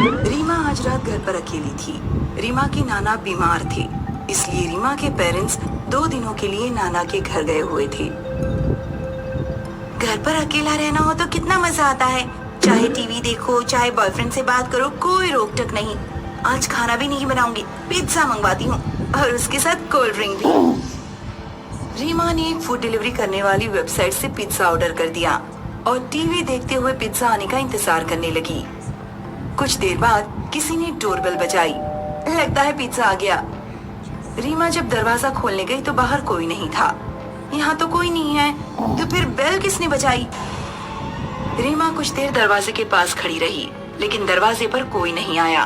रीमा आज रात घर पर अकेली थी। रीमा के नाना बीमार थे, इसलिए रीमा के पेरेंट्स 2 दिनों के लिए नाना के घर गए हुए थे। घर पर अकेला रहना हो तो कितना मजा आता है। चाहे टीवी देखो, चाहे बॉयफ्रेंड से बात करो, कोई रोक टोक नहीं। आज खाना भी नहीं बनाऊंगी, पिज्जा मंगवाती हूँ और उसके साथ कोल्ड ड्रिंक भी। रीमा ने एक फूड डिलीवरी करने वाली वेबसाइट से पिज्जा ऑर्डर कर दिया और टीवी देखते हुए पिज्जा आने का इंतजार करने लगी। कुछ देर बाद किसी ने डोरबेल बजाई। लगता है पिज्जा आ गया। रीमा जब दरवाजा खोलने गई तो बाहर कोई नहीं था। यहाँ तो कोई नहीं है, तो फिर बेल किसने बजाई? रीमा कुछ देर दरवाजे के पास खड़ी रही, लेकिन दरवाजे पर कोई नहीं आया।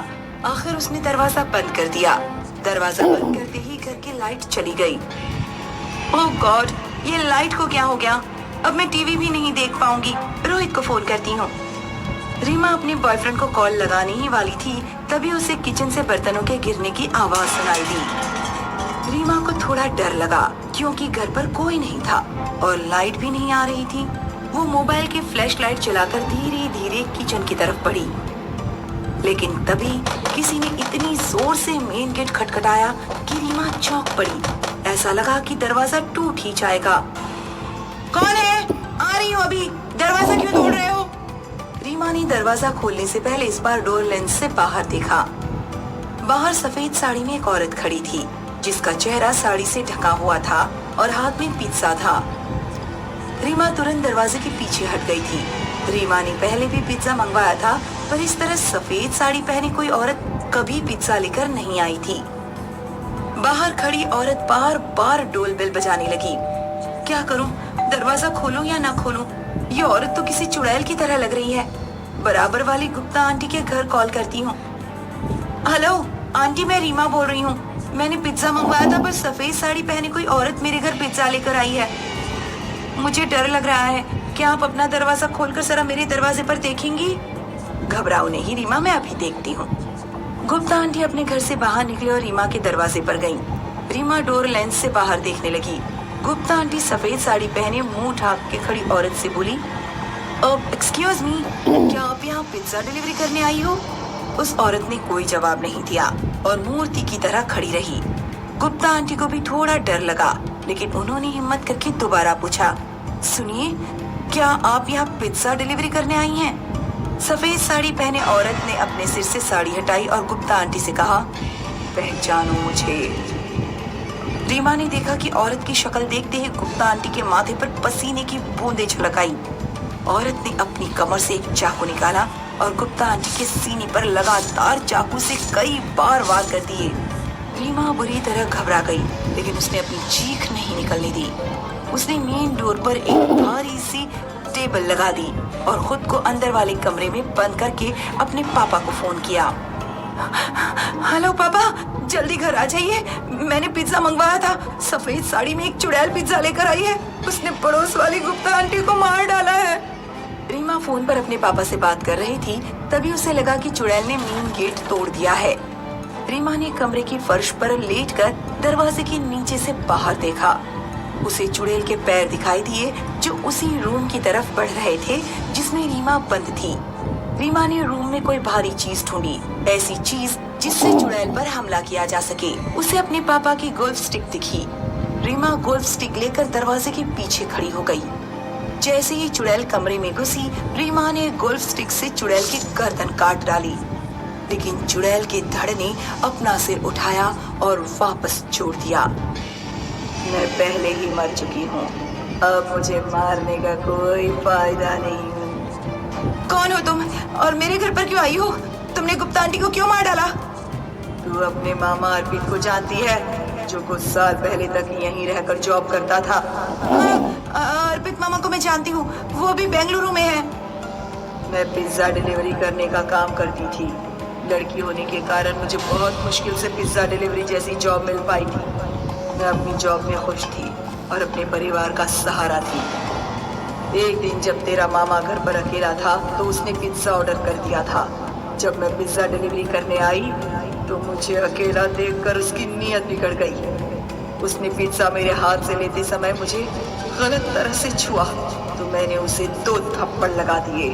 आखिर उसने दरवाजा बंद कर दिया। दरवाजा बंद करते ही घर की लाइट चली गई। ओह गॉड, ये लाइट को क्या हो गया? अब मैं टीवी भी नहीं देख पाऊंगी। रोहित को फोन करती हूँ। रीमा अपने बॉयफ्रेंड को कॉल लगाने ही वाली थी, तभी उसे किचन से बर्तनों के गिरने की आवाज सुनाई दी। रीमा को थोड़ा डर लगा, क्योंकि घर पर कोई नहीं था और लाइट भी नहीं आ रही थी। वो मोबाइल की फ्लैश लाइट चलाकर धीरे धीरे किचन की तरफ बढ़ी, लेकिन तभी किसी ने इतनी जोर से मेन गेट खटखटाया कि रीमा चौंक पड़ी। ऐसा लगा कि दरवाजा टूट ही जाएगा। कौन है? आ रही हूँ अभी। दरवाजा क्यों तोड़ रहे हो? रीमा ने दरवाजा खोलने से पहले इस बार डोर लेंस से बाहर देखा। बाहर सफेद साड़ी में एक औरत खड़ी थी, जिसका चेहरा साड़ी से ढका हुआ था और हाथ में पिज्जा था। रीमा तुरंत दरवाजे के पीछे हट गई थी। रीमा ने पहले भी पिज्जा मंगवाया था, पर इस तरह सफेद साड़ी पहने कोई औरत कभी पिज्जा लेकर नहीं आई थी। बाहर खड़ी औरत बार बार डोर बेल बजाने लगी। क्या करूं? दरवाजा खोलूं या ना खोलूं? ये औरत तो किसी चुड़ैल की तरह लग रही है। बराबर वाली गुप्ता आंटी के घर कॉल करती हूँ। हेलो आंटी, मैं रीमा बोल रही हूँ। मैंने पिज्जा मंगवाया था, पर सफेद साड़ी पहने कोई औरत मेरे घर पिज्जा लेकर आई है। मुझे डर लग रहा है। क्या आप अपना दरवाजा खोलकर जरा मेरे दरवाजे पर देखेंगी? घबराओ नहीं रीमा, मैं अभी देखती हूँ। गुप्ता आंटी अपने घर से बाहर निकली और रीमा के दरवाजे पर गई। रीमा डोर लेंस से बाहर देखने लगी। गुप्ता आंटी सफेद साड़ी पहने मुंह ढाक के खड़ी औरत से बोली, एक्सक्यूज मी, क्या आप यहाँ पिज्जा डिलीवरी करने आई हो? उस औरत ने कोई जवाब नहीं दिया और मूर्ति की तरह खड़ी रही। गुप्ता आंटी को भी थोड़ा डर लगा, लेकिन उन्होंने हिम्मत करके दोबारा पूछा, सुनिए, क्या आप यहाँ पिज्जा डिलीवरी करने आई हैं? सफेद साड़ी पहने औरत ने अपने सिर से साड़ी हटाई और गुप्ता आंटी से कहा, पहचानो मुझे। रीमा ने देखा कि औरत की शक्ल देखते ही गुप्ता आंटी के माथे पर पसीने की बूंदें छलक आई। औरत ने अपनी कमर से एक चाकू निकाला और गुप्ता आंटी के सीने पर लगातार चाकू से कई बार वार कर दिए। रीमा बुरी तरह घबरा गई, लेकिन उसने अपनी चीख नहीं निकलने दी। उसने मेन डोर पर एक भारी सी टेबल लगा दी और खुद को अंदर वाले कमरे में बंद करके अपने पापा को फोन किया। हेलो पापा, जल्दी घर आ जाइए। मैंने पिज्जा मंगवाया था। सफेद साड़ी में एक चुड़ैल पिज्जा लेकर आई है। उसने पड़ोस वाली गुप्ता आंटी को मार डाला है। रीमा फोन पर अपने पापा से बात कर रही थी, तभी उसे लगा कि चुड़ैल ने मेन गेट तोड़ दिया है। रीमा ने कमरे की फर्श पर लेटकर दरवाजे के नीचे से बाहर देखा। उसे चुड़ैल के पैर दिखाई दिए, जो उसी रूम की तरफ बढ़ रहे थे जिसमें रीमा बंद थी। रीमा ने रूम में कोई भारी चीज ढूंढी, ऐसी चीज जिससे चुड़ैल पर हमला किया जा सके। उसे अपने पापा की गोल्फ स्टिक दिखी। रीमा गोल्फ स्टिक लेकर दरवाजे के पीछे खड़ी हो गई। जैसे ही चुड़ैल कमरे में घुसी, रीमा ने गोल्फ स्टिक से चुड़ैल की गर्दन काट डाली, लेकिन चुड़ैल के धड़ ने अपना सिर उठाया और वापस छोड़ दिया। मैं पहले ही मर चुकी हूँ, अब मुझे मारने का कोई फायदा नहीं। कौन हो तुम और मेरे घर पर क्यों आई हो? तुमने गुप्ता आंटी को क्यों मार डाला? तू अपने मामा अर्पित को जानती है, जो कुछ साल पहले तक यहीं रहकर जॉब करता था। हाँ, अर्पित मामा को मैं जानती हूँ, वो भी बेंगलुरु में है। मैं पिज्जा डिलीवरी करने का काम करती थी। लड़की होने के कारण मुझे बहुत मुश्किल से पिज्जा डिलीवरी जैसी जॉब मिल पाई थी। मैं अपनी जॉब में खुश थी और अपने परिवार का सहारा थी। एक दिन जब तेरा मामा घर पर अकेला था, तो उसने पिज्जा ऑर्डर कर दिया था। जब मैं पिज्जा डिलीवरी करने आई तो मुझे अकेला देखकर उसकी नीयत बिगड़ गई। उसने पिज्जा मेरे हाथ से लेते समय मुझे गलत तरह से छुआ तो मैंने उसे 2 थप्पड़ लगा दिए।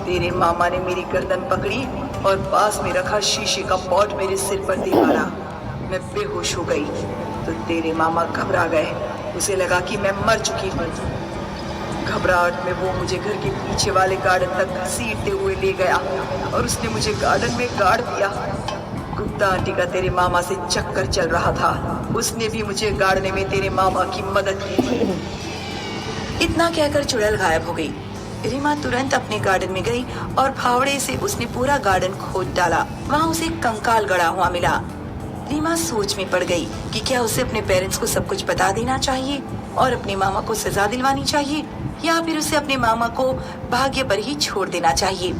तेरे मामा ने मेरी गर्दन पकड़ी, और पास में रखा शीशे का पॉट मेरे सिर पर दे मारा। मैं बेहोश हो गई तो तेरे मामा घबरा गए। उसे लगा कि मैं मर चुकी हूँ। घबराहट में वो मुझे घर के पीछे वाले गार्डन तक घसीटते हुए ले गया और उसने मुझे गार्डन में गाड़ दिया। गुप्ता आंटी का तेरे मामा से चक्कर चल रहा था। उसने भी मुझे गाड़ने में तेरे मामा की मदद की। इतना कहकर चुड़ैल गायब हो गई। रीमा तुरंत अपने गार्डन में गई और फावड़े से उसने पूरा गार्डन खोद डाला। वहाँ उसे एक कंकाल गड़ा हुआ मिला। रीमा सोच में पड़ गई कि क्या उसे अपने पेरेंट्स को सब कुछ बता देना चाहिए और अपने मामा को सजा दिलवानी चाहिए या फिर उसे अपने मामा को भाग्य पर ही छोड़ देना चाहिए।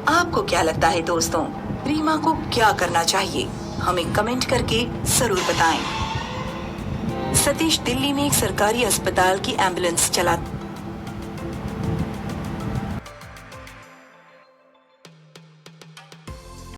आपको क्या लगता है दोस्तों, रीमा को क्या करना चाहिए? हमें कमेंट करके जरूर बताएं। सतीश दिल्ली में एक सरकारी अस्पताल की एम्बुलेंस चलाता